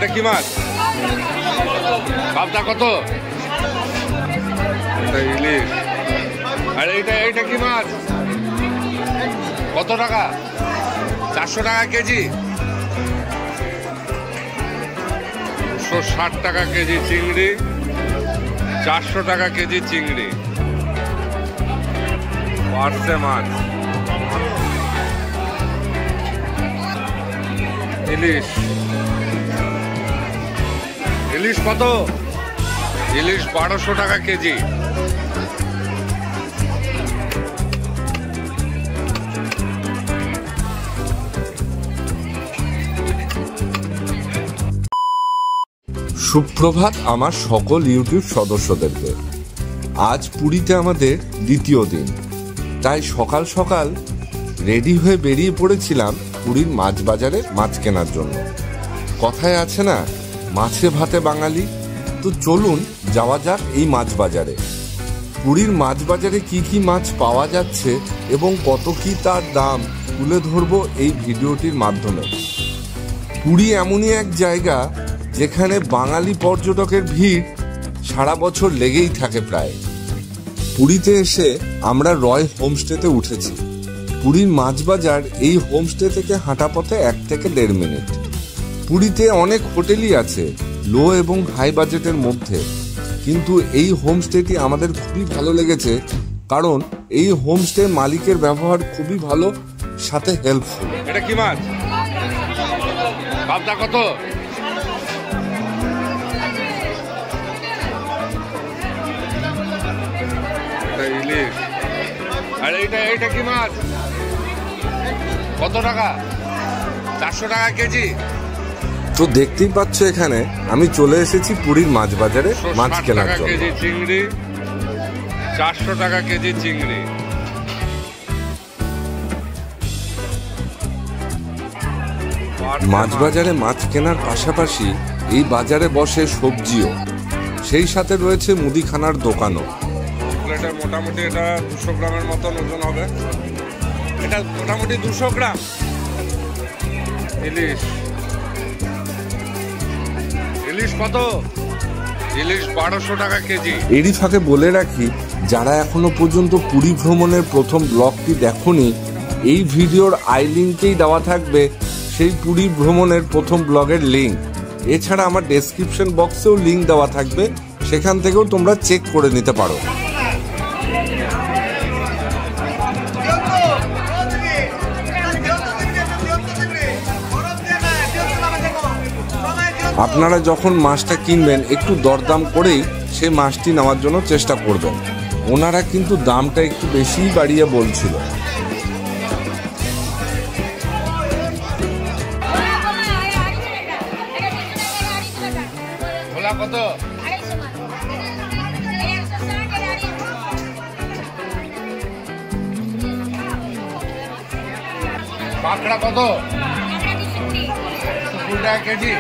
এটা কি মাছ? পাবদা কত? ইলিশ। আর এইটা কি মাছ? কত টাকা? 400 টাকা কেজি। 160 টাকা কেজি চিংড়ি, 400 টাকা কেজি চিংড়ি। পার্সে মাছ। ইলিশ। ইলিশ কত? ইলিশ 1200 টাকা কেজি। সুপ্রভাত আমার সকল ইউটিউব সদস্যদেরকে। আজ পুরীতে আমাদের দ্বিতীয় দিন, তাই সকাল সকাল রেডি হয়ে বেরিয়ে পড়েছিলাম পুরীর মাছ বাজারে মাছ কেনার জন্য। কথায় আছে না, মাছে ভাতে বাঙালি। তো চলুন যাওয়া যাক এই মাছ বাজারে। পুরীর মাছ বাজারে কি কি মাছ পাওয়া যাচ্ছে এবং কত কি তার দাম তুলে ধরবো এই ভিডিওটির মাধ্যমে। পুরী এমনই এক জায়গা যেখানে বাঙালি পর্যটকের ভিড় সারা বছর লেগেই থাকে প্রায়। পুরীতে এসে আমরা রয় হোমস্টেতে উঠেছি। পুরীর মাছ বাজার এই হোমস্টে থেকে হাঁটা পথে 1 থেকে 1.5 মিনিট। পুরীতে অনেক হোটেলই আছে লো এবং হাই বাজেটের মধ্যে, কিন্তু এই হোমস্টেটি আমাদের খুবই ভালো লেগেছে, কারণ এই হোমস্টে মালিকের ব্যবহার খুবই ভালো, সাথে হেল্পফুল। এটা কি মাছ? পাবদা কত? ইলিশ। আর এইটা কি মাছ? কত টাকা? 400 টাকা কেজি। তো দেখতেই পাচ্ছ এখানে আমি চলে এসেছি পুরীর মাছ বাজারে মাছ কেনার জন্য। কেজি চিংড়ি, 400 টাকা কেজি চিংড়ি। মাছ বাজারে মাছ কেনার পাশাপাশি এই বাজারে বসে সবজিও, সেই সাথে রয়েছে মুদিখানার দোকানও। মোটামুটি এটা 200 গ্রামের মতন ওজন হবে। এটা মোটামুটি 200 গ্রাম। ইলিশ। ইলিশ কত? ইলিশ 1200 টাকা কেজি। এরই ফাঁকে বলে রাখি, যারা এখনো পর্যন্ত পুরী ভ্রমণের প্রথম ব্লগটি দেখোনি, এই ভিডিওর আই লিঙ্কেই দেওয়া থাকবে সেই পুরী ভ্রমণের প্রথম ব্লগের লিঙ্ক। এছাড়া আমার ডেসক্রিপশন বক্সেও লিঙ্ক দেওয়া থাকবে, সেখান থেকেও তোমরা চেক করে নিতে পারো। আপনারা যখন মাছটা কিনবেন একটু দরদাম করেই সেই মাছটি নেওয়ার জন্য চেষ্টা করবেন। ওনারা কিন্তু দামটা একটু বেশিই বাড়িয়ে বলছিল। কত? কাঁকড়া কত? 2 টাকা কেজি।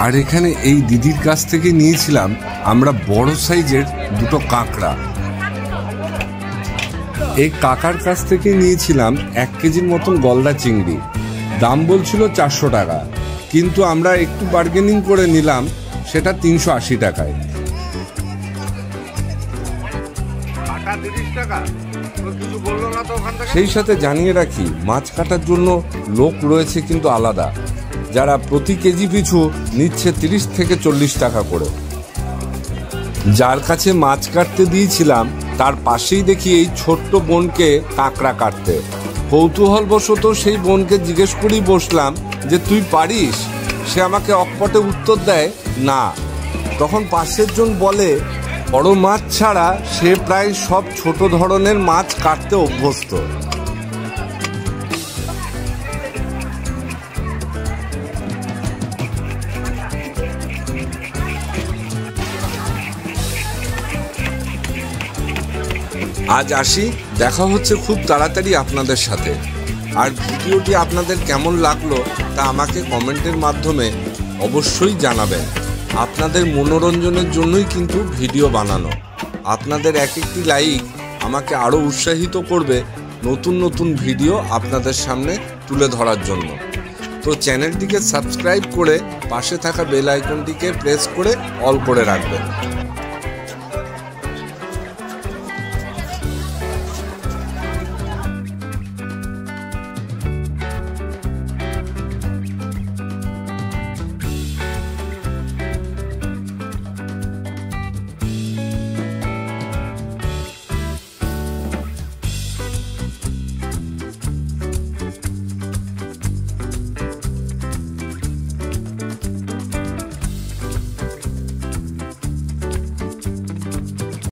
আর এখানে এই দিদির কাছ থেকে নিয়েছিলাম আমরা বড় সাইজের 2টো কাঁকড়া। এই কাকার কাছ থেকে নিয়েছিলাম 1 কেজির মতন গলদা চিংড়ি। দাম বলছিল 400 টাকা, কিন্তু আমরা একটু বার্গেনিং করে নিলাম, সেটা 380 টাকায়। সেই সাথে জানিয়ে রাখি, মাছ কাটার জন্য লোক রয়েছে কিন্তু আলাদা, যারা প্রতি কেজি পিছু নিচ্ছে 30 থেকে 40 টাকা করে। যার কাছে মাছ কাটতে দিয়েছিলাম তার পাশেই দেখি এই ছোট্ট বোনকে কাঁকড়া কাটতে। কৌতূহলবশত সেই বোনকে জিজ্ঞেস করেই বসলাম যে তুই পারিস? সে আমাকে অকপটে উত্তর দেয় না। তখন পাশের জন বলে বড় মাছ ছাড়া সে প্রায় সব ছোট ধরনের মাছ কাটতে অভ্যস্ত। আজ আসি, দেখা হচ্ছে খুব তাড়াতাড়ি আপনাদের সাথে। আর ভিডিওটি আপনাদের কেমন লাগলো তা আমাকে কমেন্টের মাধ্যমে অবশ্যই জানাবেন। আপনাদের মনোরঞ্জনের জন্যই কিন্তু ভিডিও বানানো। আপনাদের এক একটি লাইক আমাকে আরও উৎসাহিত করবে নতুন নতুন ভিডিও আপনাদের সামনে তুলে ধরার জন্য। তো তো চ্যানেলটিকে সাবস্ক্রাইব করে পাশে থাকা বেল আইকনটিকে প্রেস করে অল করে রাখবেন।